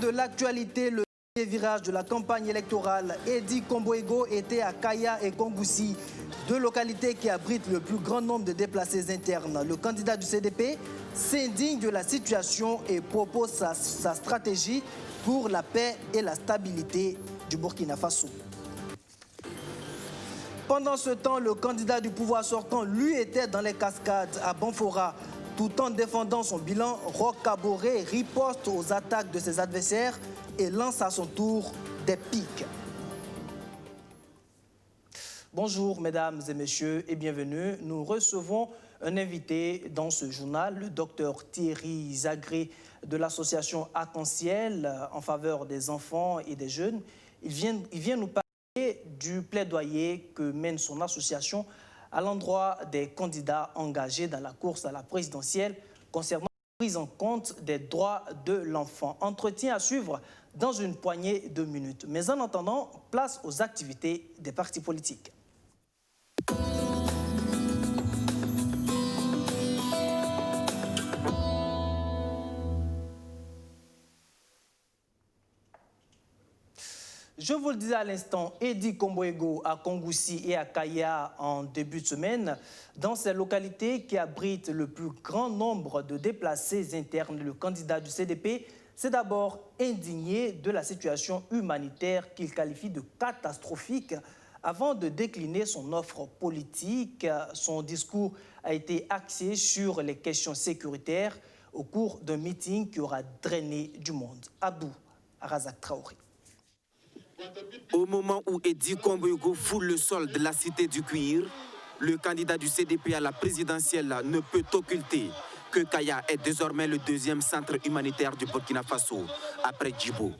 de l'actualité, le virage de la campagne électorale, Eddy Komboego était à Kaya et Kongoussi, deux localités qui abritent le plus grand nombre de déplacés internes. Le candidat du CDP s'indigne de la situation et propose sa stratégie pour la paix et la stabilité du Burkina Faso. Pendant ce temps, le candidat du pouvoir sortant, lui, était dans les cascades à Banfora. Tout en défendant son bilan, Roch Kaboré riposte aux attaques de ses adversaires et lance à son tour des piques. Bonjour mesdames et messieurs et bienvenue. Nous recevons un invité dans ce journal, le docteur Thierry Zagré de l'association Arc-en-Ciel en faveur des enfants et des jeunes. Il vient nous parler du plaidoyer que mène son association à l'endroit des candidats engagés dans la course à la présidentielle concernant la prise en compte des droits de l'enfant. Entretien à suivre dans une poignée de minutes. Mais en attendant, place aux activités des partis politiques. Je vous le disais à l'instant, Eddy Komboego à Kongoussi et à Kaya en début de semaine. Dans ces localités qui abritent le plus grand nombre de déplacés internes, le candidat du CDP s'est d'abord indigné de la situation humanitaire qu'il qualifie de catastrophique avant de décliner son offre politique. Son discours a été axé sur les questions sécuritaires au cours d'un meeting qui aura drainé du monde. Abdou Razak Traoré. Au moment où Eddy Komboego foule le sol de la cité du cuir, le candidat du CDP à la présidentielle ne peut occulter que Kaya est désormais le deuxième centre humanitaire du Burkina Faso, après Djibo.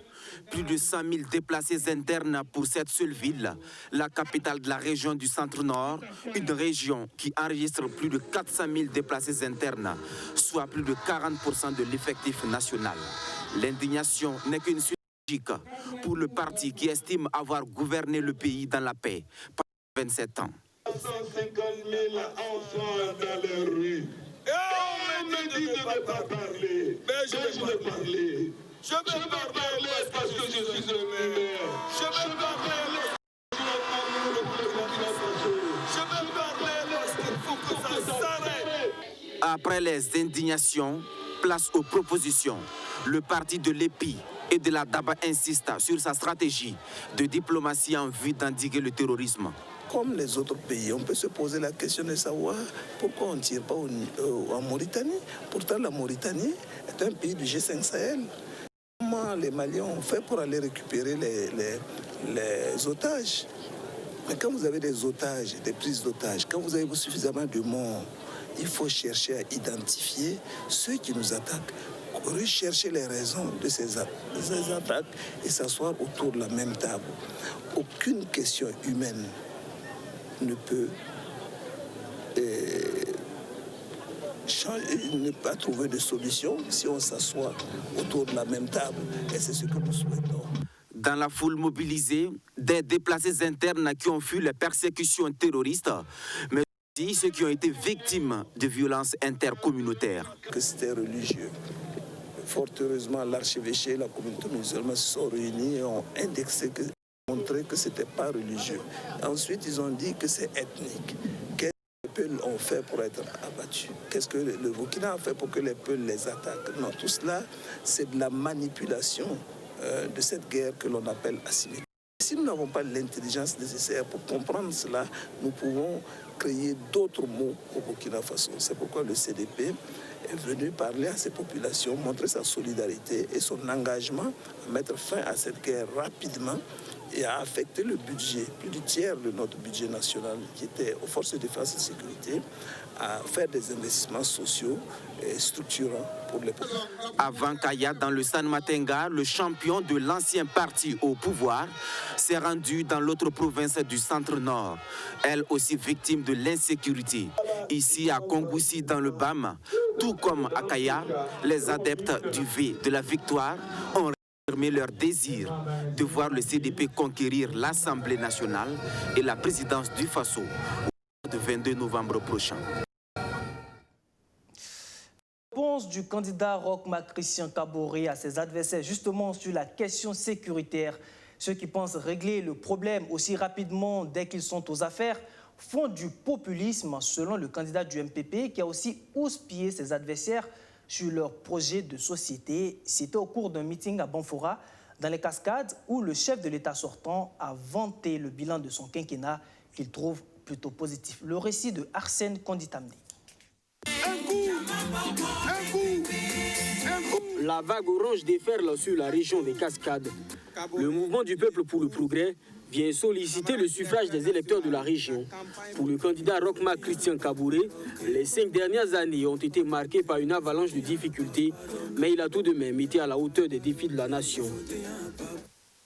Plus de 100 000 déplacés internes pour cette seule ville, la capitale de la région du centre-nord, une région qui enregistre plus de 400 000 déplacés internes, soit plus de 40% de l'effectif national. L'indignation n'est qu'une suite pour le parti qui estime avoir gouverné le pays dans la paix pendant 27 ans. 150 000 enfants dans les rues. Et on me dit de ne pas parler. Mais je vais parler. Je vais parler parce que je suis le maire. Je vais parler parce qu'il faut que ça s'arrête. Après les indignations, place aux propositions. Le parti de l'EPI et de la DABA insiste sur sa stratégie de diplomatie en vue d'endiguer le terrorisme. Comme les autres pays, on peut se poser la question de savoir pourquoi on ne tire pas en Mauritanie. Pourtant, la Mauritanie est un pays du G5 Sahel. Comment les Maliens ont fait pour aller récupérer les otages? Mais quand vous avez des otages, des prises d'otages, quand vous avez suffisamment de morts, il faut chercher à identifier ceux qui nous attaquent, rechercher les raisons de ces attaques et s'asseoir autour de la même table. Aucune question humaine ne peut ne pas trouver de solution si on s'assoit autour de la même table. Et c'est ce que nous souhaitons. Dans la foule mobilisée, des déplacés internes qui ont fui les persécutions terroristes, mais aussi ceux qui ont été victimes de violences intercommunautaires. Que c'était religieux. Fort heureusement, l'archevêché et la communauté musulmane se sont réunis et ont indexé, montré que ce n'était pas religieux. Ensuite, ils ont dit que c'est ethnique. Qu'est-ce que les peuples ont fait pour être abattus? Qu'est-ce que le Burkina a fait pour que les peuples les attaquent? Non, tout cela, c'est de la manipulation de cette guerre que l'on appelle asymétrique. Si nous n'avons pas l'intelligence nécessaire pour comprendre cela, nous pouvons créer d'autres mots au Burkina Faso. C'est pourquoi le CDP est venu parler à ces populations, montrer sa solidarité et son engagement à mettre fin à cette guerre rapidement et à affecter le budget, plus du tiers de notre budget national qui était aux forces de défense et de sécurité, à faire des investissements sociaux et structurants pour les populations. Avant Kaya, dans le San Matenga, le champion de l'ancien parti au pouvoir s'est rendu dans l'autre province du centre-nord, elle aussi victime de l'insécurité. Ici, à Kongoussi, dans le BAM, tout comme à Kaya, les adeptes du V de la victoire ont affirmé leur désir de voir le CDP conquérir l'Assemblée nationale et la présidence du Faso au 22 novembre prochain. réponse du candidat Roch-Marc Christian Kaboré à ses adversaires justement sur la question sécuritaire. Ceux qui pensent régler le problème aussi rapidement dès qu'ils sont aux affaires font du populisme, selon le candidat du MPP qui a aussi houspillé ses adversaires sur leur projet de société. C'était au cours d'un meeting à Banfora, dans les Cascades, où le chef de l'État sortant a vanté le bilan de son quinquennat qu'il trouve plutôt positif. Le récit de Arsène Konditamné. La vague orange déferle sur la région des Cascades. Le mouvement du peuple pour le progrès vient solliciter le suffrage des électeurs de la région. Pour le candidat Roch-Marc Christian Kaboré, les 5 dernières années ont été marquées par une avalanche de difficultés, mais il a tout de même été à la hauteur des défis de la nation.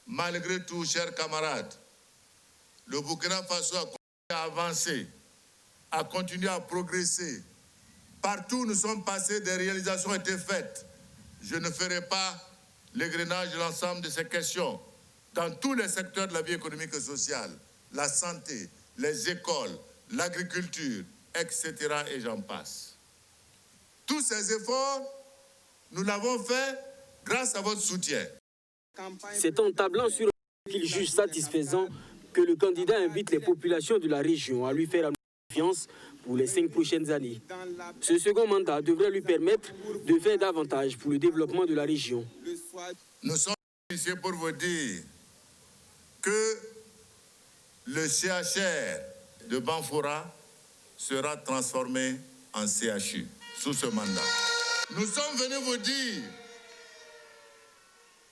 Malgré tout, chers camarades, le Burkina Faso a continué à avancer, a continué à progresser. Partout où nous sommes passés, des réalisations ont été faites. Je ne ferai pas l'égrenage de l'ensemble de ces questions. Dans tous les secteurs de la vie économique et sociale, la santé, les écoles, l'agriculture, etc. et j'en passe. Tous ces efforts, nous l'avons fait grâce à votre soutien. C'est en tablant sur un qu'il juge satisfaisant que le candidat invite les populations de la région à lui faire confiance pour les 5 prochaines années. Ce second mandat devrait lui permettre de faire davantage pour le développement de la région. Nous sommes ici pour vous dire que le CHR de Banfora sera transformé en CHU sous ce mandat. Nous sommes venus vous dire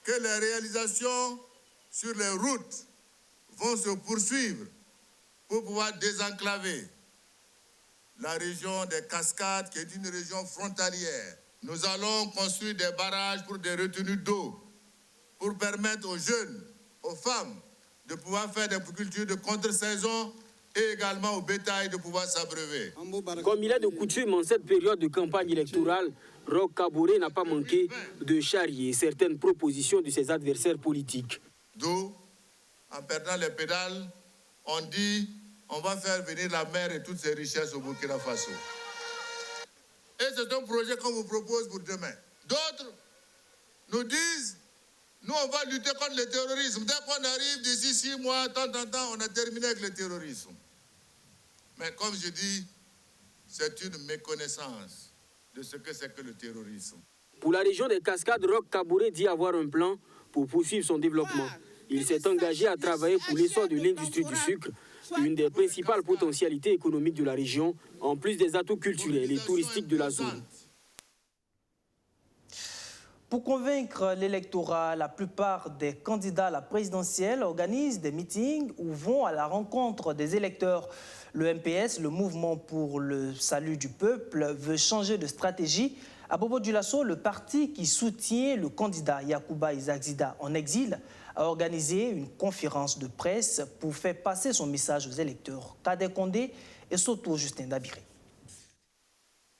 que les réalisations sur les routes vont se poursuivre pour pouvoir désenclaver la région des Cascades, qui est une région frontalière. Nous allons construire des barrages pour des retenues d'eau, pour permettre aux jeunes, aux femmes, de pouvoir faire des cultures de contre-saison et également au bétail de pouvoir s'abreuver. Comme il est de coutume en cette période de campagne électorale, Roch Kaboré n'a pas manqué de charrier certaines propositions de ses adversaires politiques. D'où, en perdant les pédales, on dit on va faire venir la mer et toutes ses richesses au Burkina Faso. Et c'est un projet qu'on vous propose pour demain. D'autres nous disent nous, on va lutter contre le terrorisme. Dès qu'on arrive d'ici 6 mois, temps, on a terminé avec le terrorisme. Mais comme je dis, c'est une méconnaissance de ce que c'est que le terrorisme. Pour la région des Cascades, Roch Kaboré dit avoir un plan pour poursuivre son développement. Il s'est engagé à travailler pour l'essor de l'industrie du sucre, une des principales potentialités économiques de la région, en plus des atouts culturels et touristiques de la zone. Pour convaincre l'électorat, la plupart des candidats à la présidentielle organisent des meetings ou vont à la rencontre des électeurs. Le MPS, le Mouvement pour le salut du peuple, veut changer de stratégie. À Bobo Dioulasso, le parti qui soutient le candidat Yacouba Isaac Zida en exil a organisé une conférence de presse pour faire passer son message aux électeurs. Kader Kondé et Soto Justin Dabiré.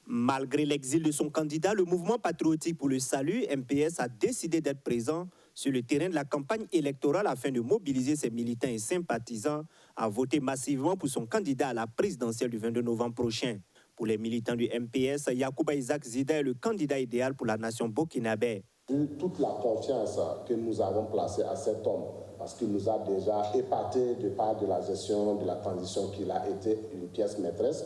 Malgré l'exil de son candidat, le Mouvement patriotique pour le salut, MPS, a décidé d'être présent sur le terrain de la campagne électorale afin de mobiliser ses militants et sympathisants à voter massivement pour son candidat à la présidentielle du 22 novembre prochain. Pour les militants du MPS, Yacouba Isaac Zida est le candidat idéal pour la nation burkinabé. Toute la confiance que nous avons placée à cet homme, parce qu'il nous a déjà épaté de par de la gestion de la transition qu'il a été une pièce maîtresse.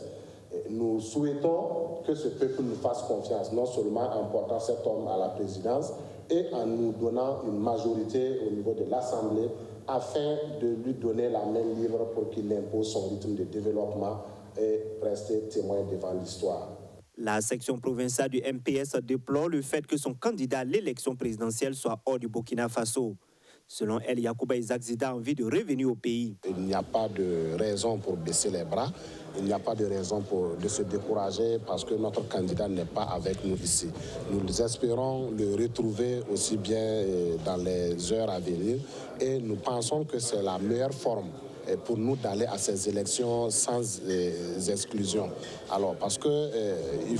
Nous souhaitons que ce peuple nous fasse confiance, non seulement en portant cet homme à la présidence et en nous donnant une majorité au niveau de l'Assemblée afin de lui donner la main libre pour qu'il impose son rythme de développement et rester témoin devant l'histoire. La section provinciale du MPS déplore le fait que son candidat à l'élection présidentielle soit hors du Burkina Faso. Selon elle, Yacouba Isaac Zida a envie de revenir au pays. Il n'y a pas de raison pour baisser les bras. Il n'y a pas de raison de se décourager parce que notre candidat n'est pas avec nous ici. Nous espérons le retrouver aussi bien dans les heures à venir et nous pensons que c'est la meilleure forme pour nous d'aller à ces élections sans exclusion. Alors, parce que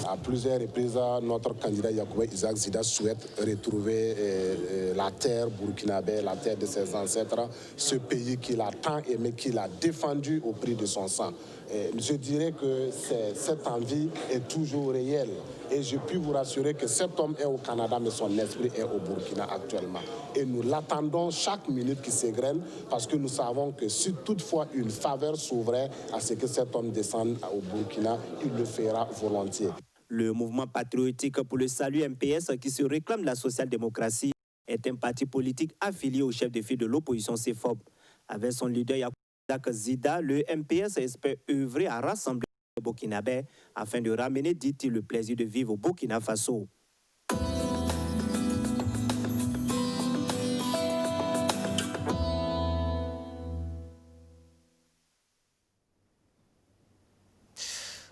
à plusieurs reprises, notre candidat Yacouba Isaac Zida souhaite retrouver la terre burkinabé, la terre de ses ancêtres, ce pays qu'il a tant aimé, qu'il a défendu au prix de son sang. Je dirais que cette envie est toujours réelle. Et je puis vous rassurer que cet homme est au Canada, mais son esprit est au Burkina actuellement. Et nous l'attendons chaque minute qui s'égrène, parce que nous savons que si toutefois une faveur s'ouvrait à ce que cet homme descende au Burkina, il le fera volontiers. Le mouvement patriotique pour le salut MPS, qui se réclame de la social-démocratie, est un parti politique affilié au chef de file de l'opposition CFOP. Avec son leader Yacouba Zida, le MPS espère œuvrer à rassembler les Burkinabés afin de ramener, dit-il, le plaisir de vivre au Burkina Faso.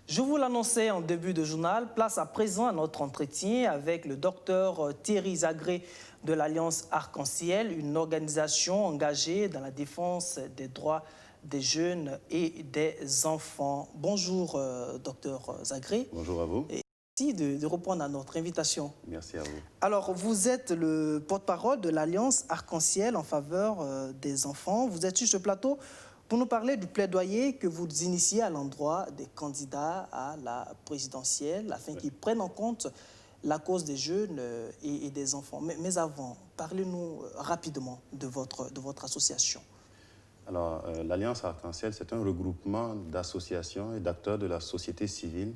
Je vous l'annonçais en début de journal, place à présent à notre entretien avec le docteur Thierry Zagré de l'Alliance Arc-en-Ciel, une organisation engagée dans la défense des droits des jeunes et des enfants. Bonjour, docteur Zagré. Bonjour à vous. Et merci de répondre à notre invitation. Merci à vous. Alors, vous êtes le porte-parole de l'Alliance Arc-en-Ciel en faveur des enfants. Vous êtes sur ce plateau pour nous parler du plaidoyer que vous initiez à l'endroit des candidats à la présidentielle afin qu'ils prennent en compte la cause des jeunes et des enfants. Mais avant, parlez-nous rapidement de votre association. Alors, l'Alliance Arc-en-Ciel, c'est un regroupement d'associations et d'acteurs de la société civile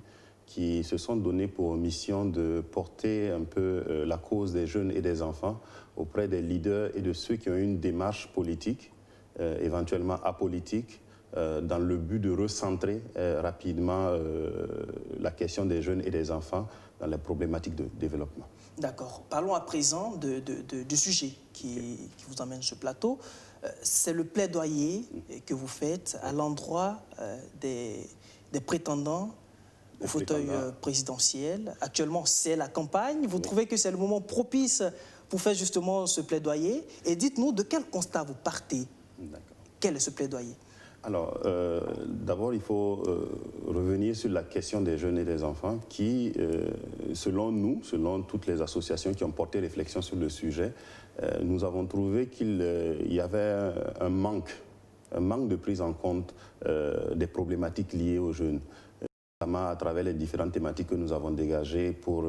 qui se sont donnés pour mission de porter un peu la cause des jeunes et des enfants auprès des leaders et de ceux qui ont une démarche politique, éventuellement apolitique, dans le but de recentrer rapidement la question des jeunes et des enfants dans les problématiques de développement. D'accord. Parlons à présent du sujet qui vous emmène sur ce plateau. C'est le plaidoyer que vous faites à l'endroit des prétendants au fauteuil présidentiel. Actuellement, c'est la campagne. Vous trouvez que c'est le moment propice pour faire justement ce plaidoyer? Et dites-nous de quel constat vous partez. Quel est ce plaidoyer? Alors, d'abord, il faut revenir sur la question des jeunes et des enfants qui, selon nous, selon toutes les associations qui ont porté réflexion sur le sujet, nous avons trouvé qu'il y avait un manque de prise en compte des problématiques liées aux jeunes, notamment à travers les différentes thématiques que nous avons dégagées pour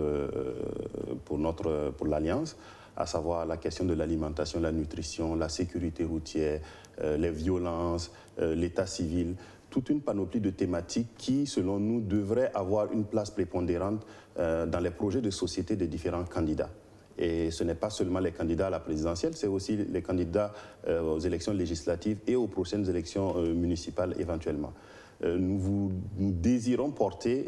l'Alliance, à savoir la question de l'alimentation, la nutrition, la sécurité routière, les violences, l'état civil, toute une panoplie de thématiques qui, selon nous, devraient avoir une place prépondérante dans les projets de société des différents candidats. Et ce n'est pas seulement les candidats à la présidentielle, c'est aussi les candidats aux élections législatives et aux prochaines élections municipales éventuellement. Nous désirons porter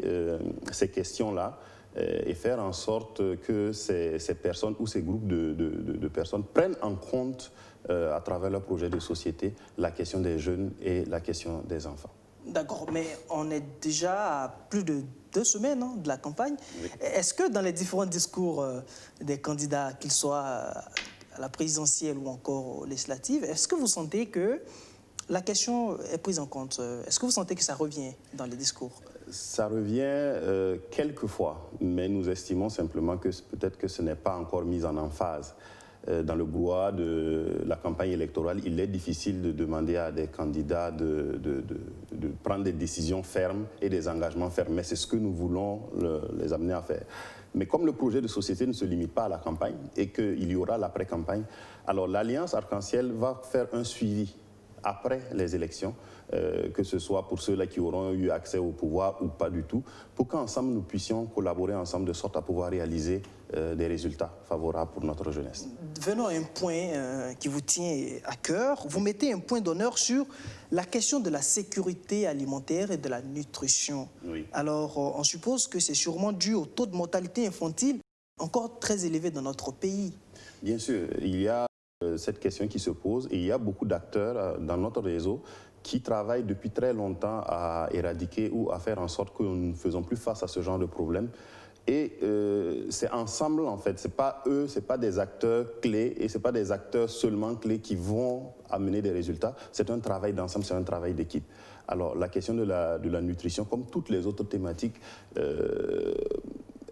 ces questions-là et faire en sorte que ces personnes ou ces groupes de personnes prennent en compte à travers leur projet de société la question des jeunes et la question des enfants. D'accord, mais on est déjà à plus de 2 semaines de la campagne. Oui. Est-ce que dans les différents discours des candidats, qu'ils soient à la présidentielle ou encore aux législatives, est-ce que vous sentez que la question est prise en compte? Est-ce que vous sentez que ça revient dans les discours? Ça revient quelquefois, mais nous estimons simplement que peut-être que ce n'est pas encore mis en emphase. Dans le brouhaha de la campagne électorale, il est difficile de demander à des candidats de prendre des décisions fermes et des engagements fermes. Mais c'est ce que nous voulons les amener à faire. Mais comme le projet de société ne se limite pas à la campagne et qu'il y aura l'après-campagne, alors l'Alliance Arc-en-Ciel va faire un suivi après les élections, que ce soit pour ceux-là qui auront eu accès au pouvoir ou pas du tout, pour qu'ensemble nous puissions collaborer ensemble de sorte à pouvoir réaliser des résultats favorables pour notre jeunesse. Venons à un point qui vous tient à cœur. Vous mettez un point d'honneur sur la question de la sécurité alimentaire et de la nutrition. Oui. Alors, on suppose que c'est sûrement dû au taux de mortalité infantile encore très élevé dans notre pays. Bien sûr, il y a cette question qui se pose et il y a beaucoup d'acteurs dans notre réseau qui travaillent depuis très longtemps à éradiquer ou à faire en sorte que nous ne faisons plus face à ce genre de problème. Et c'est ensemble, en fait. Ce n'est pas eux, ce n'est pas des acteurs clés et ce n'est pas des acteurs seulement clés qui vont amener des résultats. C'est un travail d'ensemble, c'est un travail d'équipe. Alors, la question de la nutrition, comme toutes les autres thématiques,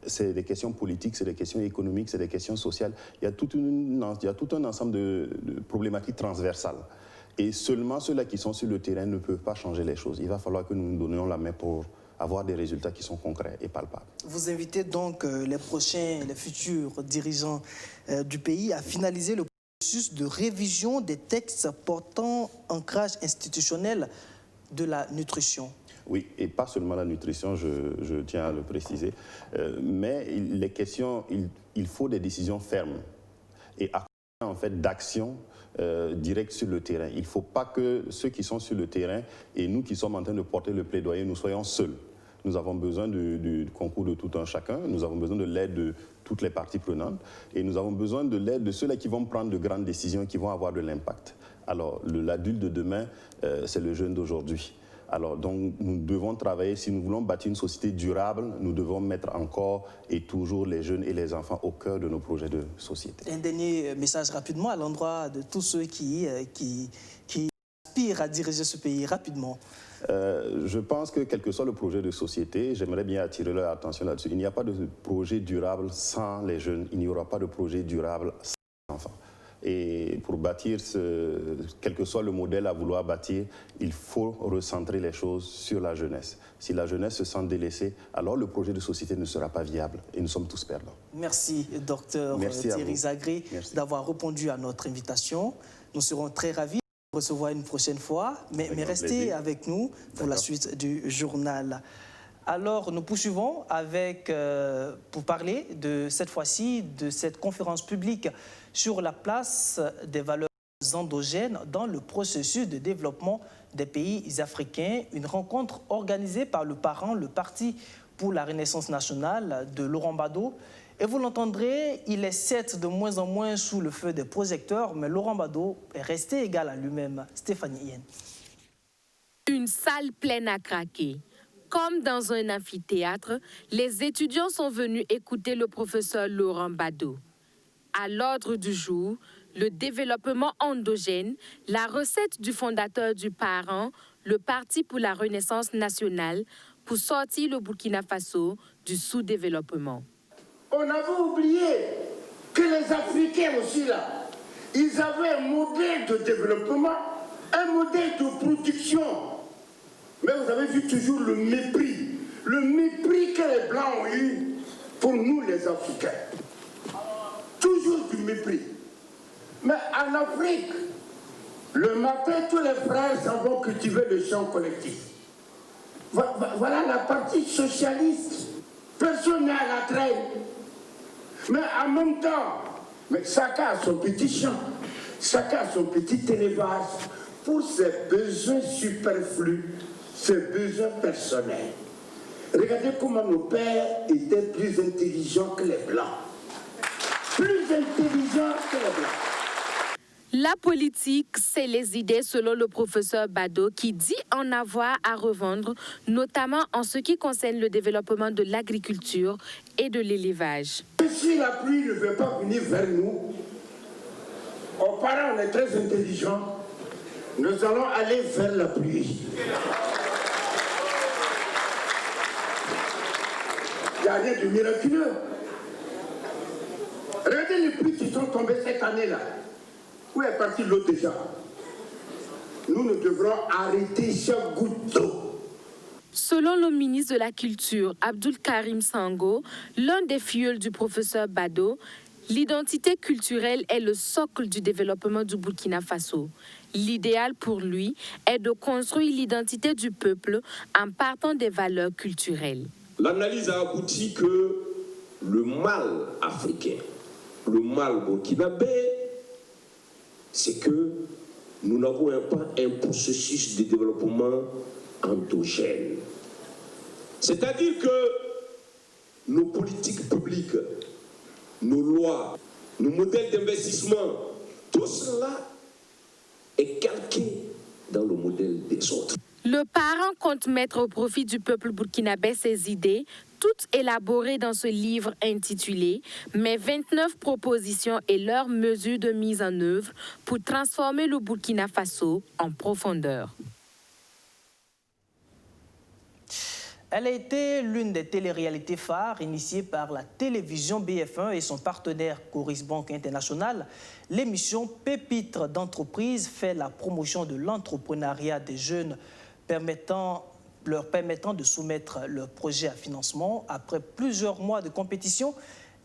c'est des questions politiques, c'est des questions économiques, c'est des questions sociales. Il y a tout un ensemble de problématiques transversales. Et seulement ceux-là qui sont sur le terrain ne peuvent pas changer les choses. Il va falloir que nous nous donnions la main pour avoir des résultats qui sont concrets et palpables. Vous invitez donc les futurs dirigeants du pays à finaliser le processus de révision des textes portant ancrage institutionnel de la nutrition. Oui, et pas seulement la nutrition, je tiens à le préciser, mais les questions, il faut des décisions fermes et en fait d'actions directes sur le terrain. Il ne faut pas que ceux qui sont sur le terrain et nous qui sommes en train de porter le plaidoyer, nous soyons seuls. Nous avons besoin du concours de tout un chacun, nous avons besoin de l'aide de toutes les parties prenantes et nous avons besoin de l'aide de ceux-là qui vont prendre de grandes décisions, qui vont avoir de l'impact. Alors, l'adulte de demain, c'est le jeune d'aujourd'hui. Alors, donc, nous devons travailler, si nous voulons bâtir une société durable, nous devons mettre encore et toujours les jeunes et les enfants au cœur de nos projets de société. Un dernier message rapidement à l'endroit de tous ceux qui aspirent à diriger ce pays rapidement. Je pense que quel que soit le projet de société, j'aimerais bien attirer leur attention là-dessus. Il n'y a pas de projet durable sans les jeunes, il n'y aura pas de projet durable sans les enfants. Et pour bâtir, quel que soit le modèle à vouloir bâtir, il faut recentrer les choses sur la jeunesse. Si la jeunesse se sent délaissée, alors le projet de société ne sera pas viable et nous sommes tous perdants. Merci, docteur Thierry Zagré, d'avoir répondu à notre invitation. Nous serons très ravis de vous recevoir une prochaine fois, mais restez avec nous pour la suite du journal. Alors, nous poursuivons avec, pour parler de cette fois-ci, de cette conférence publique sur la place des valeurs endogènes dans le processus de développement des pays africains. Une rencontre organisée par le Parti pour la Renaissance nationale de Laurent Gbagbo. Et vous l'entendrez, il est certes de moins en moins sous le feu des projecteurs, mais Laurent Gbagbo est resté égal à lui-même. Stéphanie Yen. Une salle pleine à craquer. Comme dans un amphithéâtre, les étudiants sont venus écouter le professeur Laurent Gbagbo. À l'ordre du jour, le développement endogène, la recette du fondateur du PAREN, le Parti pour la Renaissance nationale, pour sortir le Burkina Faso du sous-développement. On avait oublié que les Africains aussi, là, ils avaient un modèle de développement, un modèle de production. Mais vous avez vu toujours le mépris que les Blancs ont eu pour nous les Africains. Toujours du mépris. Mais en Afrique, le matin, tous les frères s'en vont cultiver le champ collectif. Voilà la partie socialiste. Personne n'est à la traîne. Mais en même temps, chacun a son petit champ, chacun a son petit élevage pour ses besoins superflus, ses besoins personnels. Regardez comment nos pères étaient plus intelligents que les Blancs. Plus intelligents que les Blancs. La politique, c'est les idées selon le professeur Gbagbo qui dit en avoir à revendre, notamment en ce qui concerne le développement de l'agriculture et de l'élevage. Si la pluie ne veut pas venir vers nous, aux parents, on est très intelligents, nous allons aller vers la pluie. Il n'y a rien de miraculeux. Regardez les pluies qui sont tombées cette année-là. Où est partie l'eau déjà? Nous devrons arrêter chaque goutte d'eau. Selon le ministre de la Culture, Abdoul Karim Sango, l'un des filleuls du professeur Gbagbo, l'identité culturelle est le socle du développement du Burkina Faso. L'idéal pour lui est de construire l'identité du peuple en partant des valeurs culturelles. L'analyse a abouti que le mal africain, le mal burkinabé, c'est que nous n'avons pas un processus de développement endogène. C'est-à-dire que nos politiques publiques, nos lois, nos modèles d'investissement, tout cela est calqué dans le modèle des autres. Le parent compte mettre au profit du peuple burkinabé ses idées, toutes élaborées dans ce livre intitulé « Mes 29 propositions et leurs mesures de mise en œuvre pour transformer le Burkina Faso en profondeur ». Elle a été l'une des téléréalités phares initiées par la télévision BF1 et son partenaire Coris Banque International. L'émission Pépites d'entreprise fait la promotion de l'entrepreneuriat des jeunes, leur permettant de soumettre leur projet à financement. Après plusieurs mois de compétition,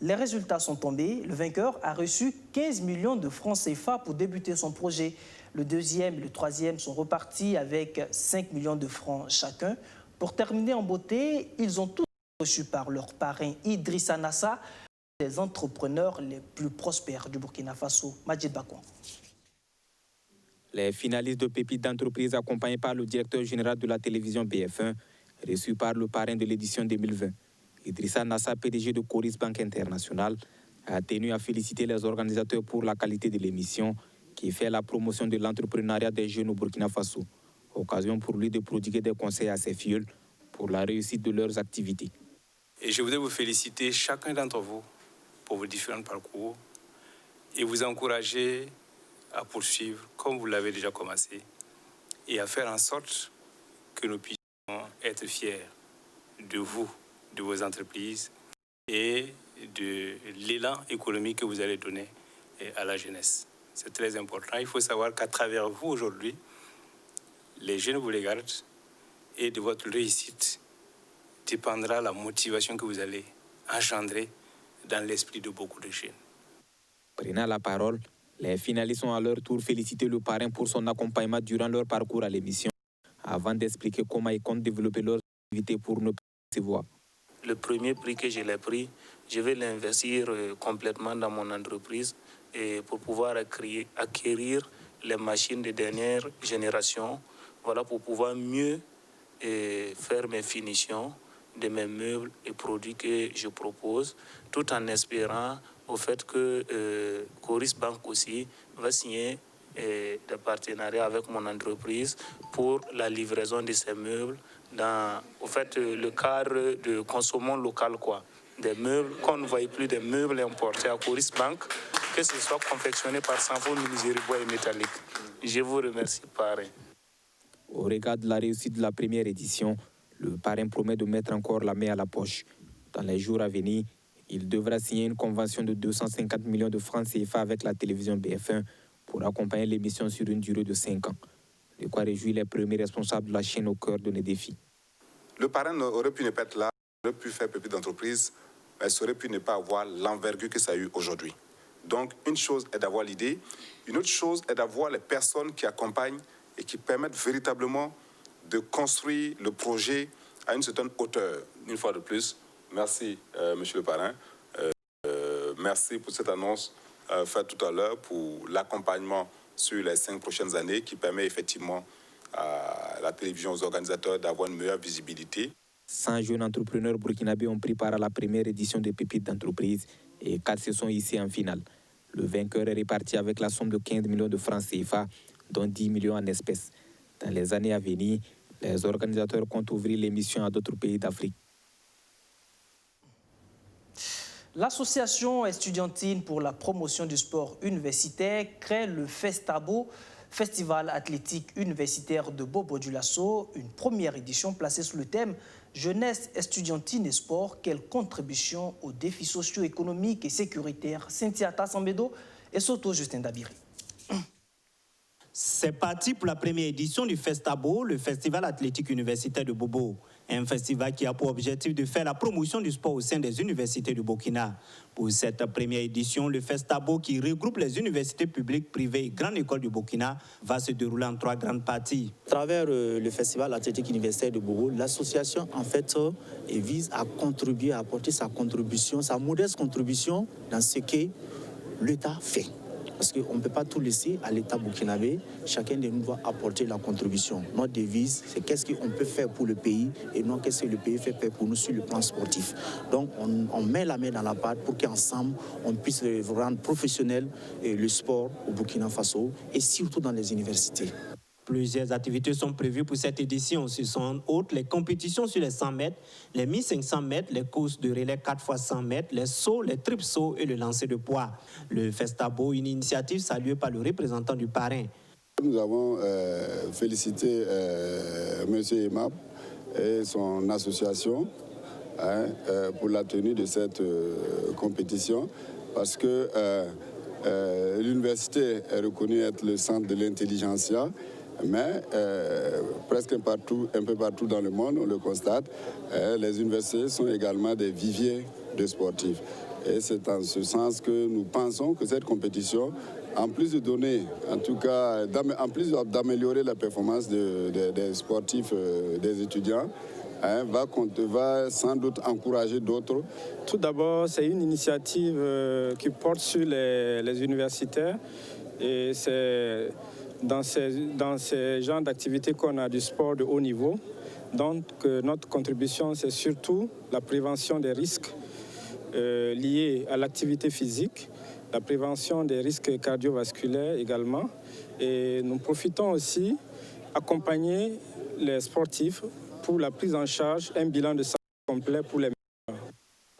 les résultats sont tombés. Le vainqueur a reçu 15 millions de francs CFA pour débuter son projet. Le deuxième et le troisième sont repartis avec 5 millions de francs chacun. Pour terminer en beauté, ils ont tous reçu par leur parrain Idrissa Nassa, des entrepreneurs les plus prospères du Burkina Faso. Majid Bakouan. Les finalistes de Pépites d'entreprise accompagnés par le directeur général de la télévision BF1, reçus par le parrain de l'édition 2020. Idrissa Nassa, PDG de Coris Banque International, a tenu à féliciter les organisateurs pour la qualité de l'émission qui fait la promotion de l'entrepreneuriat des jeunes au Burkina Faso. Occasion pour lui de prodiguer des conseils à ses filleuls pour la réussite de leurs activités. Et je voudrais vous féliciter chacun d'entre vous pour vos différents parcours et vous encourager à poursuivre comme vous l'avez déjà commencé et à faire en sorte que nous puissions être fiers de vous, de vos entreprises et de l'élan économique que vous allez donner à la jeunesse. C'est très important. Il faut savoir qu'à travers vous aujourd'hui, les jeunes vous les gardent et de votre réussite dépendra la motivation que vous allez engendrer dans l'esprit de beaucoup de jeunes. Prenant la parole, les finalistes ont à leur tour félicité le parrain pour son accompagnement durant leur parcours à l'émission, avant d'expliquer comment ils comptent développer leurs activités pour ne pas se voir. Le premier prix que je l'ai pris, je vais l'investir complètement dans mon entreprise et pour pouvoir acquérir les machines de dernière génération. Voilà, pour pouvoir mieux faire mes finitions de mes meubles et produits que je propose, tout en espérant au fait que Coris Banque aussi va signer des partenariats avec mon entreprise pour la livraison de ces meubles dans le cadre de consommation local, des meubles qu'on ne voit plus, des meubles importés à Coris Banque, que ce soit confectionné par Sanfo, menuiserie bois et métallique. Je vous remercie, parrain. Au regard de la réussite de la première édition, le parrain promet de mettre encore la main à la poche. Dans les jours à venir, il devra signer une convention de 250 millions de francs CFA avec la télévision BF1 pour accompagner l'émission sur une durée de 5 ans. De quoi réjouir les premiers responsables de la chaîne au cœur de nos défis. Le parrain aurait pu ne pas être là, aurait pu faire Pépites d'entreprise, mais ça aurait pu ne pas avoir l'envergure que ça a eu aujourd'hui. Donc, une chose est d'avoir l'idée, une autre chose est d'avoir les personnes qui accompagnent et qui permettent véritablement de construire le projet à une certaine hauteur. Une fois de plus, merci, monsieur le parrain. Merci pour cette annonce faite tout à l'heure pour l'accompagnement sur les 5 prochaines années qui permet effectivement à la télévision, aux organisateurs d'avoir une meilleure visibilité. 100 jeunes entrepreneurs burkinabés ont pris part à la première édition de Pépites d'entreprise et 4 se sont ici en finale. Le vainqueur est réparti avec la somme de 15 millions de francs CFA, dont 10 millions en espèces. Dans les années à venir, les organisateurs comptent ouvrir l'émission à d'autres pays d'Afrique. L'association estudiantine pour la promotion du sport universitaire crée le Festabo, Festival athlétique universitaire de Bobo-Dioulasso, une première édition placée sous le thème « Jeunesse, estudiantine et sport, quelle contribution aux défis socio-économiques et sécuritaires ?» Cynthia Tassambedo et Soto Justin Dabiri. C'est parti pour la première édition du Festabo, le Festival athlétique universitaire de Bobo. Un festival qui a pour objectif de faire la promotion du sport au sein des universités du Burkina. Pour cette première édition, le Festabo, qui regroupe les universités publiques, privées et grandes écoles du Burkina, va se dérouler en 3 grandes parties. À travers le Festival athlétique universitaire de Bobo, l'association vise à contribuer, à apporter sa contribution, sa modeste contribution dans ce que l'État fait. Parce qu'on ne peut pas tout laisser à l'État burkinabé. Chacun de nous doit apporter la contribution. Notre devise, c'est qu'est-ce qu'on peut faire pour le pays et non qu'est-ce que le pays fait pour nous sur le plan sportif. Donc, on met la main dans la pâte pour qu'ensemble, on puisse rendre professionnel le sport au Burkina Faso et surtout dans les universités. Plusieurs activités sont prévues pour cette édition. Ce sont entre autres les compétitions sur les 100 mètres, les 1500 mètres, les courses de relais 4x100 mètres, les sauts, les triples sauts et le lancer de poids. Le Festabo, une initiative saluée par le représentant du parrain. Nous avons félicité M. Emab et son association pour la tenue de cette compétition parce que l'université est reconnue être le centre de l'intelligentsia, mais presque un peu partout dans le monde, on le constate, les universités sont également des viviers de sportifs. Et c'est en ce sens que nous pensons que cette compétition, en plus de donner, en tout cas, en plus d'améliorer la performance des sportifs, des étudiants, va sans doute encourager d'autres. Tout d'abord, c'est une initiative qui porte sur les universitaires et c'est dans ces genres d'activités qu'on a du sport de haut niveau. Donc notre contribution, c'est surtout la prévention des risques liés à l'activité physique, la prévention des risques cardiovasculaires également. Et nous profitons aussi d'accompagner les sportifs pour la prise en charge, un bilan de santé complet pour les meilleurs.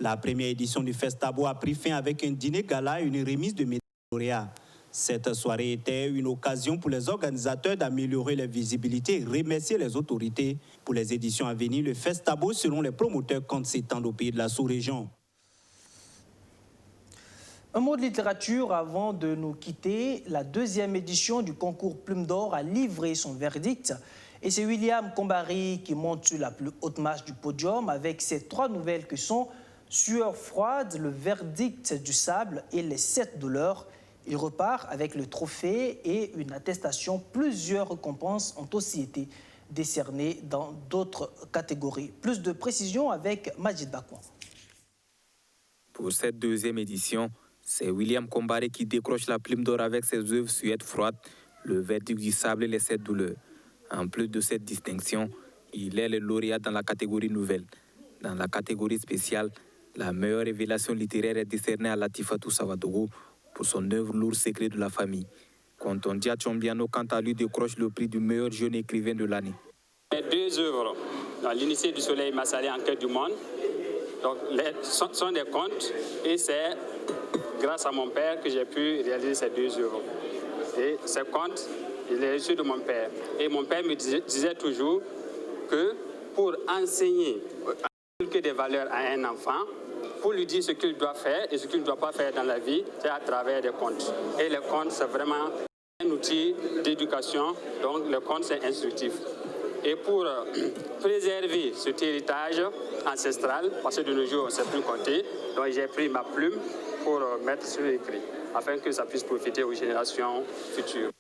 La première édition du Festabo a pris fin avec un dîner gala et une remise de médailles lauréats. Cette soirée était une occasion pour les organisateurs d'améliorer la visibilité et remercier les autorités. Pour les éditions à venir, le Festabo, selon les promoteurs, compte s'étendre au pays de la sous-région. Un mot de littérature avant de nous quitter. La deuxième édition du concours Plume d'Or a livré son verdict. Et c'est William Kombari qui monte sur la plus haute marche du podium avec ses 3 nouvelles que sont Sueur froide, Le verdict du sable et Les 7 douleurs. Il repart avec le trophée et une attestation. Plusieurs récompenses ont aussi été décernées dans d'autres catégories. Plus de précisions avec Majid Bakouan. Pour cette deuxième édition, c'est William Kombari qui décroche la Plume d'Or avec ses œuvres Sueur froide, Le verdict du sable et Les 7 douleurs. En plus de cette distinction, il est le lauréat dans la catégorie nouvelle. Dans la catégorie spéciale, la meilleure révélation littéraire est décernée à Latifatou Savadogo pour son œuvre Lourd secret de la famille. Contondia Chombiano, quant à lui, décroche le prix du meilleur jeune écrivain de l'année. Les 2 œuvres, L'Initié du soleil Massalé en quête du monde, donc, sont des contes et c'est grâce à mon père que j'ai pu réaliser ces 2 œuvres. Et ces contes, il est issu de mon père. Et mon père me disait toujours que pour enseigner des valeurs à un enfant, pour lui dire ce qu'il doit faire et ce qu'il ne doit pas faire dans la vie, c'est à travers des contes. Et les contes, c'est vraiment un outil d'éducation, donc le conte, c'est instructif. Et pour préserver cet héritage ancestral, parce que de nos jours, on ne sait plus compter, donc j'ai pris ma plume pour mettre sur l'écrit, afin que ça puisse profiter aux générations futures.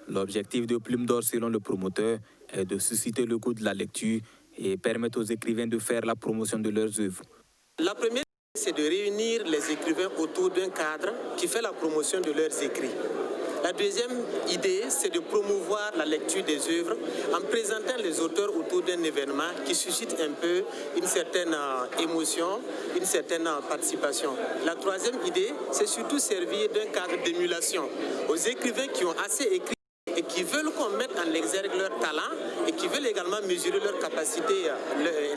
L'objectif de Plume d'Or, selon le promoteur, est de susciter le goût de la lecture et permettre aux écrivains de faire la promotion de leurs œuvres. La première, c'est de réunir les écrivains autour d'un cadre qui fait la promotion de leurs écrits. La deuxième idée, c'est de promouvoir la lecture des œuvres en présentant les auteurs autour d'un événement qui suscite un peu une certaine émotion, une certaine participation. La troisième idée, c'est surtout servir d'un cadre d'émulation aux écrivains qui ont assez écrit et qui veulent qu'on mette en exergue leur talent et qui veulent également mesurer leur capacité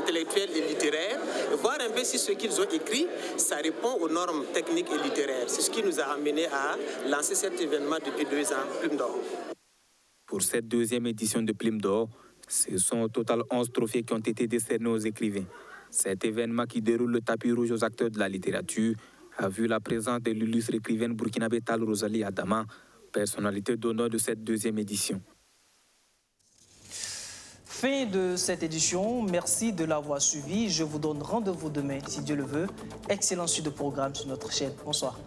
intellectuelle et littéraire, et voir un peu si ce qu'ils ont écrit, ça répond aux normes techniques et littéraires. C'est ce qui nous a amené à lancer cet événement depuis 2 ans, Plume d'Or. Pour cette deuxième édition de Plume d'Or, ce sont au total 11 trophées qui ont été décernés aux écrivains. Cet événement qui déroule le tapis rouge aux acteurs de la littérature a vu la présence de l'illustre écrivaine burkinabé Tal Rosalie Adama, personnalité d'honneur de cette deuxième édition. Fin de cette édition. Merci de l'avoir suivi. Je vous donne rendez-vous demain, si Dieu le veut. Excellent suite de programme sur notre chaîne. Bonsoir.